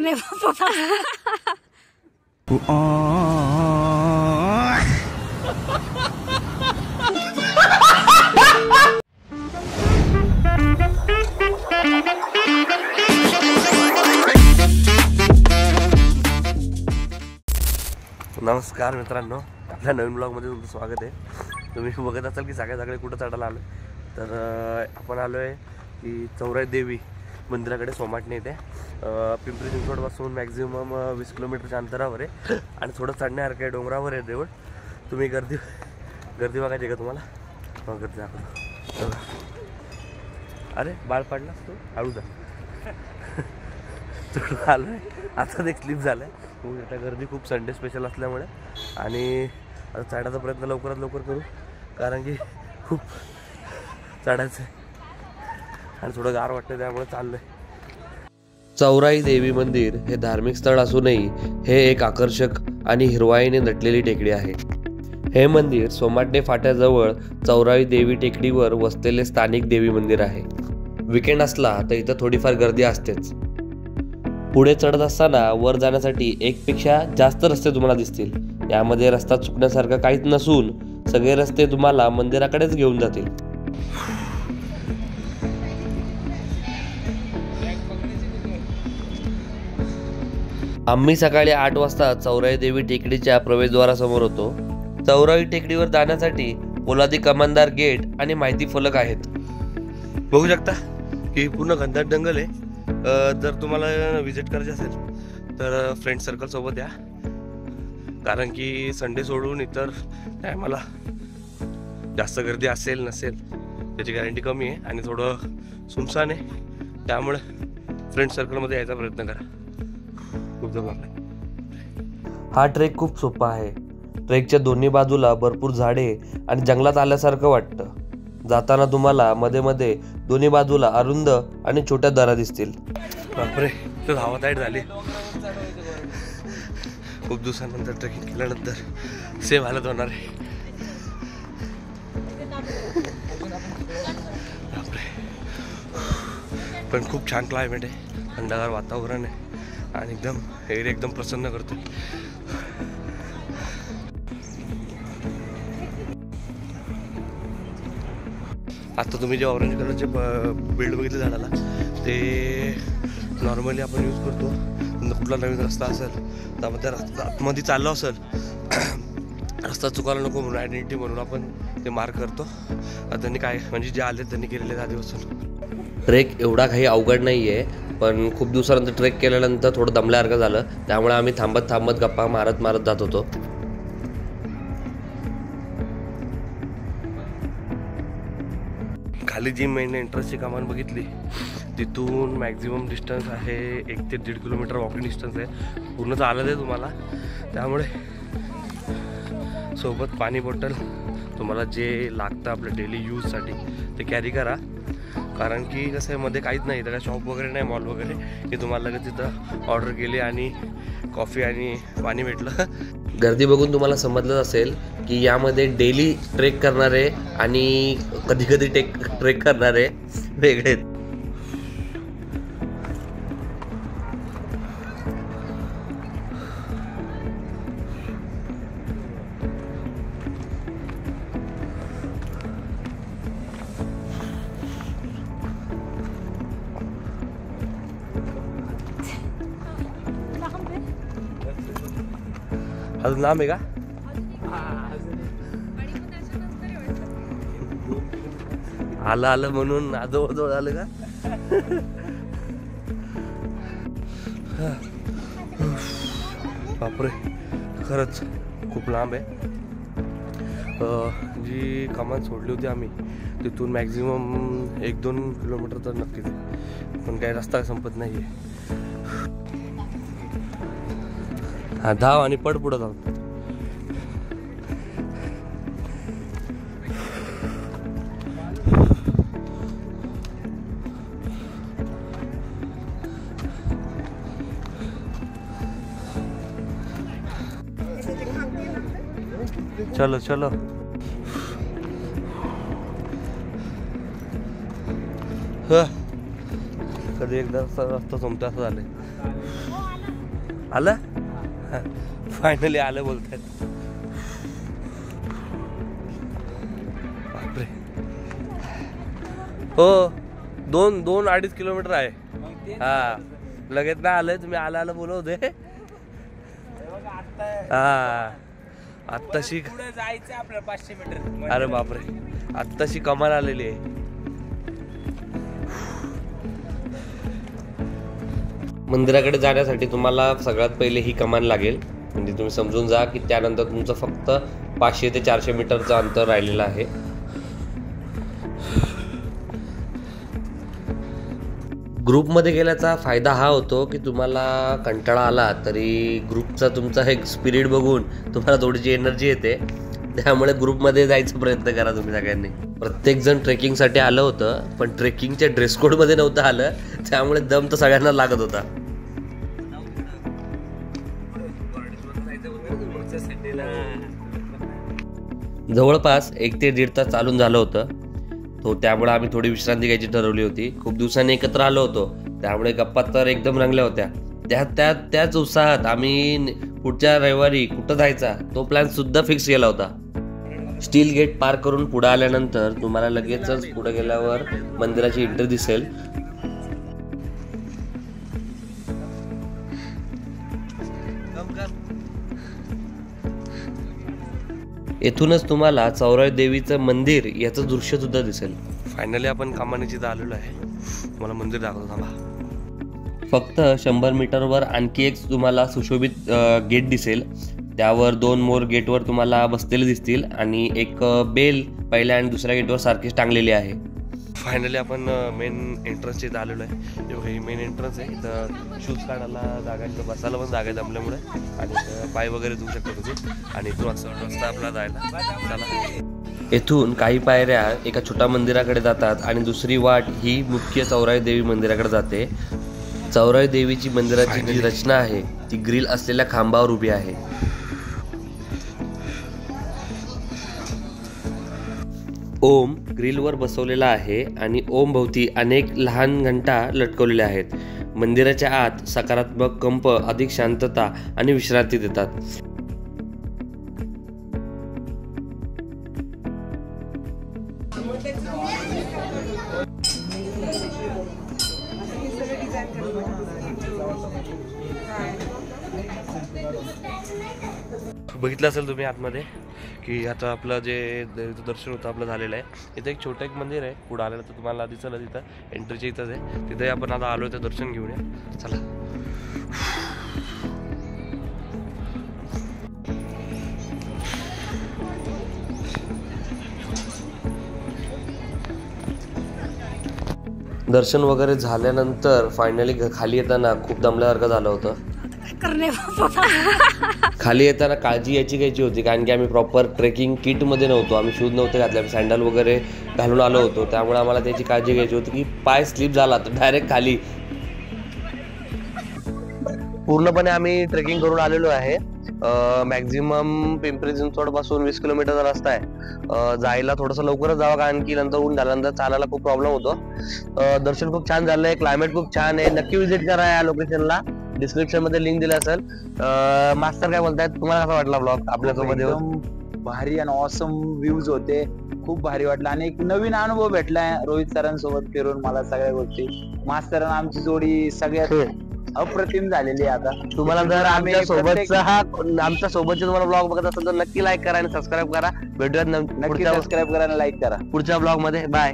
करने नमस्कार मित्रांनो, आपल्या नवीन ब्लॉगमध्ये तुमचं स्वागत आहे। तुम्ही बघत असाल की सगळे कुठं चढायला आलो, तर आपण आलो आहे की चौराई देवी मंदिराकडे सोमाटणे येथे। पिंपरी चिंचवडपासून मॅक्झिमम 20 किलोमीटरच्या अंतरावर आहे आणि थोडं चढण्यासारखं आहे, डोंगरावर आहे देऊळ। तुम्ही गर्दी बघायची का तुम्हाला? मग गर्दी दाखवतो। अरे बाळ पडलास तू, हळू जा। थोडं आलो आहे, आता ते क्लिप झालं आहे। आता गर्दी खूप संडे स्पेशल असल्यामुळे आणि आता चढायचा प्रयत्न लवकरात लवकर करू, कारण की खूप चढायचं आहे आणि थोडं गार वाटतं, त्यामुळे चाललं आहे। चौराई देवी मंदिर हे धार्मिक स्थळ असूनही हे एक आकर्षक आणि हिरवाईने नटलेली टेकडी आहे। हे मंदिर सोमाटणे फाट्याजवळ चौराई देवी टेकडीवर वसलेले स्थानिक देवी मंदिर आहे। विकेंड असला तर इथं थोडीफार गर्दी असतेच। पुढे चढत असताना वर जाण्यासाठी एकपेक्षा जास्त रस्ते तुम्हाला दिसतील। यामध्ये रस्ता चुकण्यासारखं काहीच नसून सगळे रस्ते तुम्हाला मंदिराकडेच घेऊन जातील। आम्ही सकाळी 8 वाजता चौराई देवी टेकडीच्या प्रवेशद्वारासमोर होतो। चौराई टेकडीवर जाण्यासाठी पोलादी कमानदार गेट आणि माहिती फलक आहेत। बघू शकता की पूर्ण घनदाट जंगल आहे। जर तुम्हाला विजिट करायची असेल तर फ्रेंड सर्कल सोबत या, कारण की संडे सोडून इतर टायमाला जास्त गर्दी असेल नसेल त्याची गॅरंटी कमी आहे आणि थोडं सुनसान आहे, त्यामुळे फ्रेंड सर्कलमध्ये यायचा प्रयत्न करा। खूप जबरदस्त हा ट्रेक खूप सोपा आहे। ट्रेकच्या दोन्ही बाजूला भरपूर झाडे आणि जंगलात आल्यासारखं वाटतं। जाताना तुम्हाला मध्ये मध्ये दोन्ही बाजूला अरुंद आणि छोट्या दऱ्या दिसतील। बापरे, तर हवा टाईट झाली। खूप दिवसानंतर ट्रेकिंग केल्यानंतर सेम हालत होणार आहे। बापरे, पण खूप छान क्लायमेट आहे, थंडगार वातावरण आहे आणि एकदम एरिया एकदम प्रसन्न करतो। आता तुम्ही जे ऑरेंज कलरचे बिल्ड बघितले झाडाला, ते नॉर्मली आपण यूज करतो। कुठला नवीन रस्ता असेल तर आपण त्या रस्त्यामध्ये चाललो असेल, रस्ता चुकायला नको म्हणून आयडेंटिटी म्हणून आपण ते मार्क करतो। त्यांनी काय म्हणजे जे आले त्यांनी केलेले आधीपासून। ट्रेक एवढा काही अवघड नाही आहे, पण खूप दिवसानंतर ट्रेक केल्यानंतर थोडं दमल्यासारखं झालं, त्यामुळे आम्ही थांबत गप्पा मारत जात होतो। खाली जी मेन एंट्रन्सची कमान बघितली, तिथून मॅक्झिमम डिस्टन्स आहे 1 ते 1.5 किलोमीटर वॉकिंग डिस्टन्स आहे। पूर्ण चालत आहे तुम्हाला, त्यामुळे सोबत पाणी बॉटल तुम्हाला जे लागतं आपल्या डेली यूजसाठी ते कॅरी करा, कारण की कसं आहे मध्ये काहीच नाही, तर काय शॉप वगैरे नाही, मॉल वगैरे की तुम्हाला लगेच तिथं ऑर्डर केली आणि कॉफी आणि पाणी भेटलं। गर्दी बघून तुम्हाला समजलं असेल की यामध्ये डेली ट्रेक करणारे आणि कधी ट्रेक करणारे वेगळे आहेत। अजून लांब आहे का? आलं म्हणून जवळ आलं का? बापरे, खरंच खूप लांब आहे। जी कमान सोडली होती आम्ही तिथून मॅक्झिमम 1-2 किलोमीटर तर नक्कीच आहे, पण काही रस्ता संपत नाही आहे। हा, धाव आणि पड पुढं धाव। चलो चलो। कधी एकदा रस्ता संपतो असं झालंय। आलं फायनली आलं बोलतायत. बापरे हो 2-2.5 किलोमीटर आहे. हा लगेच ना आलंय तुम्ही आलं बोलवते. हा आत्ताशी जायचं आपलं 500 मीटर. अरे बापरे आत्ताशी कमाल आलेली आहे. मंदिराकडे जाण्यासाठी तुम्हाला सगळ्यात पहिले ही कमान लागेल. म्हणजे तुम्ही समजून जा की त्यानंतर तुमचं फक्त 500 ते 400 मीटरचं अंतर राहिलेलं आहे. ग्रुपमध्ये गेल्याचा फायदा हा होतो की तुम्हाला कंटाळा आला तरी ग्रुपचा तुमचा एक स्पिरिट बघून तुम्हाला थोडीशी एनर्जी येते. त्यामुळे ग्रुपमध्ये जायचा प्रयत्न करा तुम्ही सगळ्यांनी. प्रत्येकजण ट्रेकिंगसाठी आलं होतं पण ट्रेकिंगच्या ड्रेस कोडमध्ये नव्हतं आलं, त्यामुळे दम तर सगळ्यांना लागत होता. जवळपास 1 ते 1.5 तास चालून झालं होतं. त्यामुळे आम्ही थोडी विश्रांती घ्यायची ठरवली होती. खूप दिवसांनी एकत्र आलो होतो त्यामुळे गप्पा तर एकदम रंगल्या होत्या. त्याच उत्साहात आम्ही पुढच्या रविवारी कुठं जायचा तो प्लॅन सुद्धा फिक्स केला होता. स्टील गेट पार करून पुढे आल्यानंतर तुम्हाला लगेचच पुढे गेल्यावर मंदिराची एंट्री दिसेल. येथूनच तुम्हाला चौराई देवीचं मंदिर याचं दृश्य सुद्धा दिसेल. फायनली आपण कमानीची इथं आलेलो आहे. तुम्हाला मंदिर दाखवतो थांबा. फक्त 100 मीटरवर आणखी एक तुम्हाला सुशोभित गेट दिसेल. त्यावर 2 मोर गेटवर तुम्हाला बसलेले दिसतील आणि एक बेल पहिल्या आणि दुसऱ्या गेटवर सारखीच टांगलेली आहे. फायनली आपण मेन एंट्रन्सच्या इथं आलेलो आहे. ही मेन एंट्रन्स आहे. इथं शूज काढायला जागा, इथं बसायला पण जागा जमल्यामुळे आणि पाय वगैरे धुवू शकतो तुम्ही. आणि इथून असं रस्ता आपला जायला. चला येथून काही पायऱ्या एका छोट्या मंदिराकडे जातात आणि दुसरी वाट ही मुख्य चौराई देवी मंदिराकडे जाते. चौराई देवीची मंदिराची जी रचना आहे ती ग्रिल असलेल्या खांबावर उभी आहे. ओम ग्रिलवर बसवलेला आहे आणि ओम भोवती अनेक लहान घंटा लटकवलेल्या आहेत. मंदिराच्या आत सकारात्मक कंप अधिक शांतता आणि विश्रांती देतात. बघितलं असेल तुम्ही आतमध्ये की आता आपलं जे देवीचं दर्शन होतं आपलं झालेलं आहे. इथं एक छोटं एक मंदिर आहे. पुढं आलेलं तर तुम्हाला दिसलं तिथं एंट्रीच्या इथंच आहे. तिथे आपण आता आलो तर दर्शन घेऊन या. चला दर्शन वगैरे झाल्यानंतर फायनली खाली येताना खूप दमल्यासारखं झालं होतं. खाली येताना काळजी याची घ्यायची होती कारण की आम्ही प्रॉपर ट्रेकिंग किट मध्ये नव्हतो. आम्ही शूज नव्हते घातले, आम्ही सँडल वगैरे घालून आलो होतो. त्यामुळे आम्हाला त्याची काळजी घ्यायची होती की पाय स्लिप झाला तर डायरेक्ट खाली. पूर्णपणे आम्ही ट्रेकिंग करून आलेलो आहे. मॅक्झिमम पिंपरी चिंचवड पासून 20 किलोमीटरचा रस्ता आहे. जायला थोडंसं लवकरच जावं कारण की नंतर ऊन झाल्यानंतर चालायला खूप प्रॉब्लेम होतो. दर्शन खूप छान झालंय. क्लायमेट खूप छान आहे. नक्की विजिट करा या लोकेशनला. डिस्क्रिप्शन मध्ये लिंक दिला असेल. मास्टर काय बोलतायत, तुम्हाला कसा वाटला ब्लॉग आपल्यासोबत येऊन? भारी आणि ऑसम व्ह्यूज होते. खूप भारी वाटलं आणि एक नवीन अनुभव भेटलाय रोहित सरांसोबत फिरून. मला सगळ्या गोष्टी मास्तर आमची जोडी सगळ्यात अप्रतिम झालेली आहे. आता तुम्हाला जर आमच्या सोबतचे तुम्हाला ब्लॉग बघत असेल तर नक्की लाईक करा आणि सबस्क्राईब करा. भेटूयात नक्की सबस्क्राईब करा आणि लाईक करा पुढच्या ब्लॉग मध्ये. बाय.